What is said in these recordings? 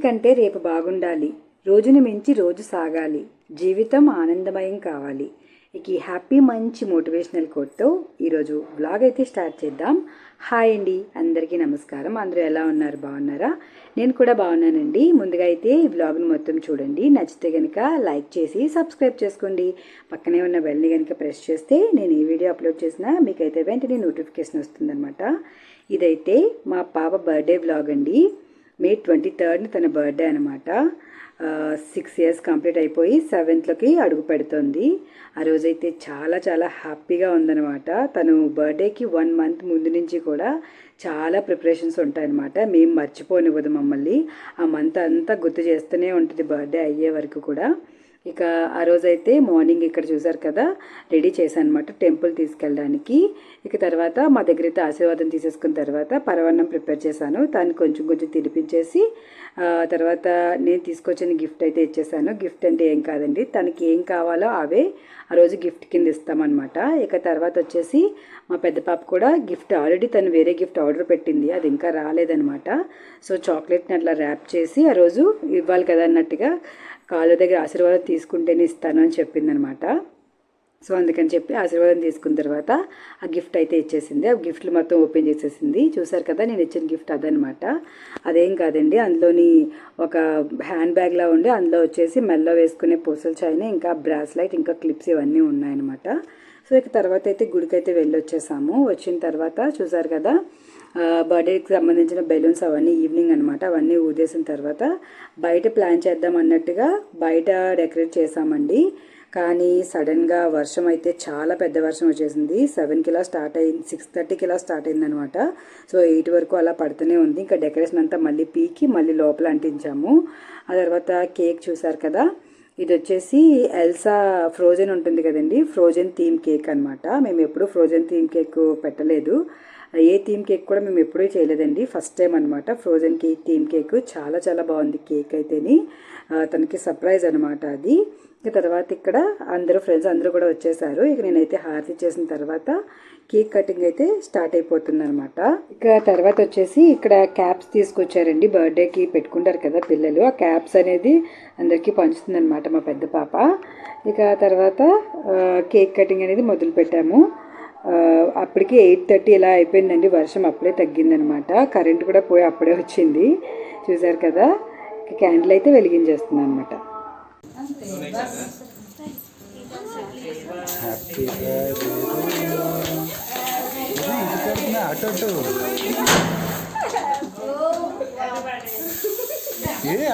కంటే రేపు బాగుండాలి, రోజుని మించి రోజు సాగాలి, జీవితం ఆనందమయం కావాలి. ఇక ఈ హ్యాపీ మంచి మోటివేషనల్ కోట్తో ఈరోజు బ్లాగ్ అయితే స్టార్ట్ చేద్దాం. హాయ్ అండి, అందరికీ నమస్కారం. అందరూ ఎలా ఉన్నారు? బాగున్నారా? నేను కూడా బాగున్నానండి. ముందుగా అయితే ఈ బ్లాగ్ను మొత్తం చూడండి. నచ్చితే కనుక లైక్ చేసి సబ్స్క్రైబ్ చేసుకోండి. పక్కనే ఉన్న బెల్ని కనుక ప్రెస్ చేస్తే నేను ఈ వీడియో అప్లోడ్ చేసినా మీకైతే వెంటనే నోటిఫికేషన్ వస్తుందన్నమాట. ఇదైతే మా పాప బర్త్డే బ్లాగ్ అండి. మే 23 తన బర్త్డే అనమాట. 6 years కంప్లీట్ అయిపోయి 7th అడుగు పెడుతోంది. ఆ రోజైతే చాలా చాలా హ్యాపీగా ఉందన్నమాట. తను బర్త్డేకి 1 month ముందు నుంచి కూడా చాలా ప్రిపరేషన్స్ ఉంటాయన్నమాట. మేము మర్చిపోనివ్వదు మమ్మల్ని. ఆ మంత్ అంతా గుర్తు చేస్తూనే ఉంటుంది బర్త్డే అయ్యే వరకు కూడా. ఇక ఆ రోజైతే మార్నింగ్ ఇక్కడ చూసారు కదా, రెడీ చేశాను అనమాట టెంపుల్ తీసుకెళ్ళడానికి. ఇక తర్వాత మా దగ్గర అయితే ఆశీర్వాదం తీసేసుకున్న తర్వాత పరవన్నం ప్రిపేర్ చేశాను. దాన్ని కొంచెం తినిపించేసి తర్వాత నేను తీసుకొచ్చిన గిఫ్ట్ అయితే ఇచ్చేసాను. గిఫ్ట్ అంటే ఏం కాదండి, తనకి ఏం కావాలో అవే ఆ రోజు గిఫ్ట్ కింద ఇస్తామన్నమాట. ఇక తర్వాత వచ్చేసి మా పెద్ద పాప కూడా గిఫ్ట్ ఆల్రెడీ తను వేరే గిఫ్ట్ ఆర్డర్ పెట్టింది, అది ఇంకా రాలేదనమాట. సో చాక్లెట్ని అట్లా ర్యాప్ చేసి ఆ రోజు ఇవ్వాలి కదా అన్నట్టుగా కాళ్ళ దగ్గర ఆశీర్వాదం తీసుకుంటేనే ఇస్తాను అని చెప్పిందనమాట. సో అందుకని చెప్పి ఆశీర్వాదం తీసుకున్న తర్వాత ఆ గిఫ్ట్ అయితే ఇచ్చేసింది. ఆ గిఫ్ట్లు మొత్తం ఓపెన్ చేసేసింది. చూసారు కదా, నేను ఇచ్చిన గిఫ్ట్ అదనమాట. అదేం కాదండి, అందులోని ఒక హ్యాండ్ బ్యాగ్లా ఉండి అందులో వచ్చేసి మెల్లో వేసుకునే పూసల చైన్, ఇంకా బ్రాస్లైట్, ఇంకా క్లిప్స్ ఇవన్నీ ఉన్నాయన్నమాట. సో ఇక తర్వాత అయితే గుడికి అయితే వెళ్ళి వచ్చేసాము. వచ్చిన తర్వాత చూసారు కదా, బర్త్డేకి సంబంధించిన బెలూన్స్ అవన్నీ ఈవినింగ్ అనమాట. అవన్నీ ఊదేసిన తర్వాత బయట ప్లాన్ చేద్దాం అన్నట్టుగా బయట డెకరేట్ చేసామండి. కానీ సడన్గా వర్షం అయితే చాలా పెద్ద వర్షం వచ్చేసింది. 7కి ఇలా స్టార్ట్ అయింది, 6:30కి ఇలా స్టార్ట్ అయిందనమాట. సో 8 వరకు అలా పడుతూనే ఉంది. ఇంకా డెకరేషన్ అంతా మళ్ళీ పీకి మళ్ళీ లోపల అంటించాము. ఆ తర్వాత కేక్ చూసారు కదా, ఇది వచ్చేసి ఎల్సా ఫ్రోజన్ ఉంటుంది కదండి, ఫ్రోజన్ థీమ్ కేక్ అనమాట. మేము ఎప్పుడు ఫ్రోజన్ థీమ్ కేక్ పెట్టలేదు, ఏ థీమ్ కేక్ కూడా మేము ఎప్పుడూ చేయలేదండి, ఫస్ట్ టైం అనమాట. ఫ్రోజన్ కేక్ థీమ్ కేక్ చాలా చాలా బాగుంది కేక్ అయితేని. తనకి సర్ప్రైజ్ అనమాట అది. ఇక తర్వాత ఇక్కడ అందరూ ఫ్రెండ్స్ అందరూ కూడా వచ్చేసారు. ఇక నేనైతే హారతి చేసిన తర్వాత కేక్ కటింగ్ అయితే స్టార్ట్ అయిపోతుంది అనమాట. ఇక తర్వాత వచ్చేసి ఇక్కడ క్యాప్స్ తీసుకొచ్చారండి, బర్త్డేకి పెట్టుకుంటారు కదా పిల్లలు. ఆ క్యాప్స్ అనేది అందరికీ పంచుతుంది అనమాట మా పెద్ద పాప. ఇక తర్వాత కేక్ కటింగ్ అనేది మొదలు పెట్టాము. అప్పటికి 8:30 ఇలా అయిపోయిందండి. వర్షం అప్పుడే తగ్గిందనమాట. కరెంట్ కూడా పోయి అప్పుడే వచ్చింది. చూసారు కదా, క్యాండిల్ అయితే వెలిగించేస్తుంది అనమాట.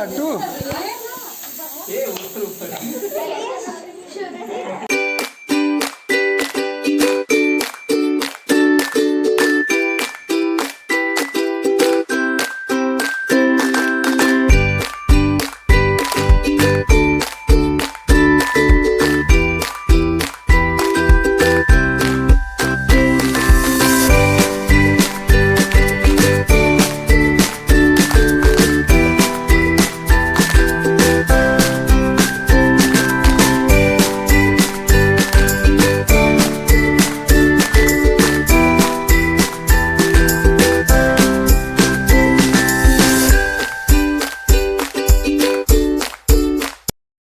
అటు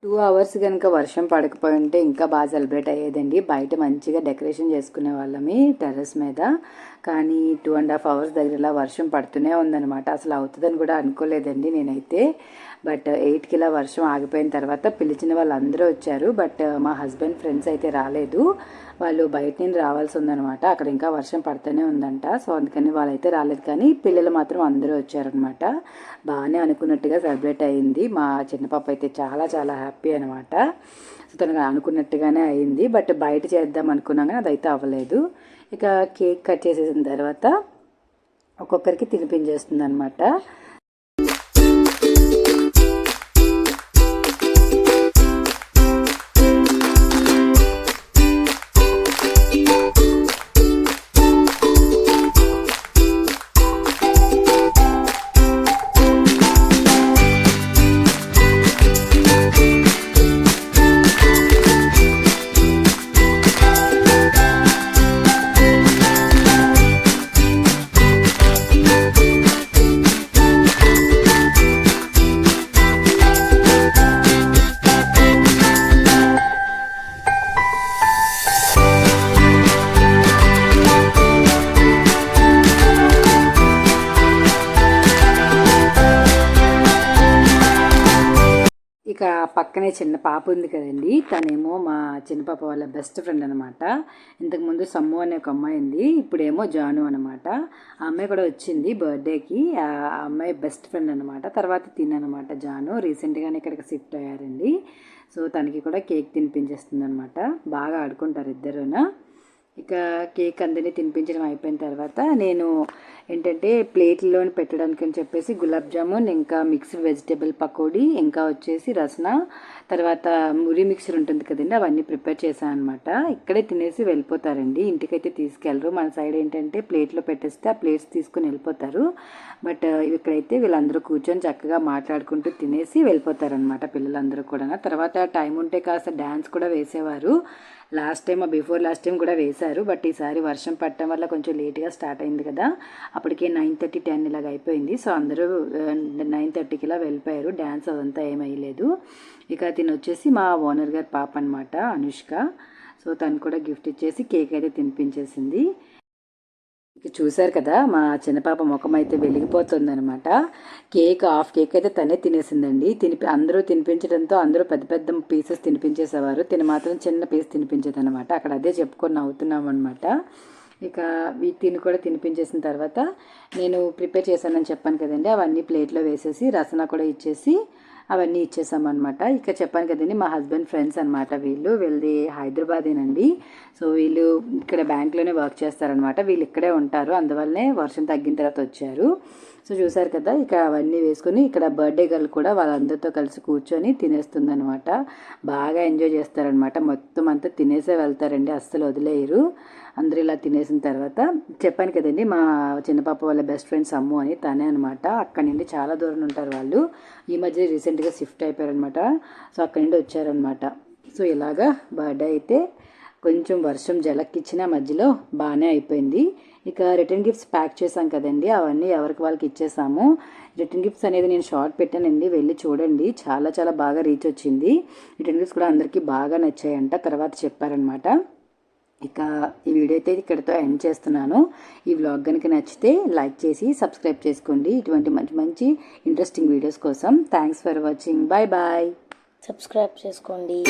2 hours కనుక వర్షం పడకపోయి ఉంటే ఇంకా బాగా సెలబ్రేట్ అయ్యేదండి. బయట మంచిగా డెకరేషన్ చేసుకునే వాళ్ళమి టెర్రస్ మీద. కానీ 2.5 hours దగ్గరలా వర్షం పడుతూనే ఉందన్నమాట. అసలు అవుతుందని కూడా అనుకోలేదండి నేనైతే. బట్ 8కి ఇలా వర్షం ఆగిపోయిన తర్వాత పిలిచిన వాళ్ళందరూ వచ్చారు. బట్ మా హస్బెండ్ ఫ్రెండ్స్ అయితే రాలేదు, వాళ్ళు బయట నుండి రావాల్సి ఉందనమాట. అక్కడ ఇంకా వర్షం పడుతూనే ఉందంట. సో అందుకని వాళ్ళైతే రాలేదు, కానీ పిల్లలు మాత్రం అందరూ వచ్చారనమాట. బాగానే అనుకున్నట్టుగా సెలబ్రేట్ అయ్యింది. మా చిన్న పాప అయితే చాలా చాలా హ్యాపీ అనమాట. సో తనకు అనుకున్నట్టుగానే అయింది. బట్ బయట చేద్దాం అనుకున్నాం కానీ అదైతే అవ్వలేదు. ఇక కేక్ కట్ చేసేసిన తర్వాత ఒక్కొక్కరికి తినిపించేస్తుంది అనమాట. ఇక పక్కనే చిన్న పాప ఉంది కదండి, తనేమో మా చిన్న పాప వాళ్ళ బెస్ట్ ఫ్రెండ్ అనమాట. ఇంతకుముందు సమ్ము అనే ఒక అమ్మాయి ఉంది, ఇప్పుడేమో జాను అనమాట. ఆ అమ్మాయి కూడా వచ్చింది బర్త్డేకి. ఆ అమ్మాయి బెస్ట్ ఫ్రెండ్ అనమాట. తర్వాత తిననమాట జాను, రీసెంట్గానే ఇక్కడికి షిఫ్ట్ అయ్యారండి. సో తనకి కూడా కేక్ తినిపించేస్తుంది అనమాట. బాగా ఆడుకుంటారు ఇద్దరునా. ఇక కేక్ అందరినీ తినిపించడం అయిపోయిన తర్వాత నేను ఏంటంటే ప్లేట్లోని పెట్టడానికి అని చెప్పేసి గులాబ్ జామున్, ఇంకా మిక్స్డ్ వెజిటేబుల్ పకోడీ, ఇంకా వచ్చేసి రసన, తర్వాత మురి మిక్చర్ ఉంటుంది కదండి, అవన్నీ ప్రిపేర్ చేశాను అనమాట. ఇక్కడే తినేసి వెళ్ళిపోతారండి, ఇంటికైతే తీసుకెళ్ళరు. మన సైడ్ ఏంటంటే ప్లేట్లో పెట్టేస్తే ఆ ప్లేట్స్ తీసుకుని వెళ్ళిపోతారు. బట్ ఇక్కడైతే వీళ్ళందరూ కూర్చొని చక్కగా మాట్లాడుకుంటూ తినేసి వెళ్ళిపోతారనమాట పిల్లలందరూ కూడా. తర్వాత టైం ఉంటే కాస్త డ్యాన్స్ కూడా వేసేవారు. Last time before last time కూడా వేశారు, బట్ ఈసారి వర్షం పట్టడం వల్ల కొంచెం లేట్గా స్టార్ట్ అయింది కదా, అప్పటికే 9:30, 10 ఇలాగ అయిపోయింది. సో అందరూ 9:30కి ఇలా వెళ్ళిపోయారు. డ్యాన్స్ అదంతా ఏమయ్యలేదు. ఇక తిని వచ్చేసి మా ఓనర్ గారి పాప అనమాట, అనుష్క. సో తను కూడా గిఫ్ట్ ఇచ్చేసి కేక్ అయితే తినిపించేసింది. ఇక చూశారు కదా, మా చిన్నపాప ముఖం అయితే వెలిగిపోతుందనమాట. హాఫ్ కేక్ అయితే తనే తినేసిందండి. అందరూ తినిపించడంతో అందరూ పెద్ద పెద్ద పీసెస్ తినిపించేసేవారు, తిని మాత్రం చిన్న పీస్ తినిపించేదనమాట. అక్కడ అదే చెప్పుకొని నవ్వుతున్నాం అనమాట. ఇక తిని కూడా తినిపించేసిన తర్వాత నేను ప్రిపేర్ చేశానని చెప్పాను కదండి, అవన్నీ ప్లేట్లో వేసేసి రసన కూడా ఇచ్చేసి అవన్నీ ఇచ్చేసామన్నమాట. ఇక చెప్పాను కదండి, మా హస్బెండ్ ఫ్రెండ్స్ అనమాట వీళ్ళది హైదరాబాదేనండి. సో వీళ్ళు ఇక్కడ బ్యాంక్లోనే వర్క్ చేస్తారనమాట. వీళ్ళు ఇక్కడే ఉంటారు, అందువల్లనే వర్షం తగ్గిన తర్వాత వచ్చారు. సో చూసారు కదా, ఇక అవన్నీ వేసుకొని ఇక్కడ బర్త్డే గర్ల్ కూడా వాళ్ళందరితో కలిసి కూర్చొని తినేస్తుందనమాట. బాగా ఎంజాయ్ చేస్తారనమాట. మొత్తం అంతా తినేసే వెళ్తారండి, అస్సలు వదిలేయరు. అందరూ ఇలా తినేసిన తర్వాత చెప్పాను కదండి, మా చిన్న పాప వాళ్ళ బెస్ట్ ఫ్రెండ్స్ అమ్ము అని, తనే అనమాట. అక్కడి నుండి చాలా దూరం ఉంటారు వాళ్ళు. ఈ మధ్య రీసెంట్గా షిఫ్ట్ అయిపోయారనమాట. సో అక్కడి నుండి వచ్చారనమాట. సో ఇలాగా బర్త్డే అయితే కొంచెం వర్షం జలక్కిచ్చిన మధ్యలో బాగానే అయిపోయింది. ఇక రిటర్న్ గిఫ్ట్స్ ప్యాక్ చేశాం కదండి, అవన్నీ ఎవరికి వాళ్ళకి ఇచ్చేసాము. రిటర్న్ గిఫ్ట్స్ అనేది నేను షార్ట్ పెట్టానండి, వెళ్ళి చూడండి. చాలా చాలా బాగా రీచ్ వచ్చింది. రిటర్న్ గిఫ్ట్స్ కూడా అందరికీ బాగా నచ్చాయంట, తర్వాత చెప్పారనమాట. ఇక ఈ వీడియో అయితే ఇక్కడితో ఎండ్ చేస్తున్నాను. ఈ వ్లాగ్ కనుక నచ్చితే లైక్ చేసి సబ్స్క్రైబ్ చేసుకోండి, ఇటువంటి మంచి మంచి ఇంట్రెస్టింగ్ వీడియోస్ కోసం. Thanks for watching. Bye bye. Subscribe చేసుకోండి.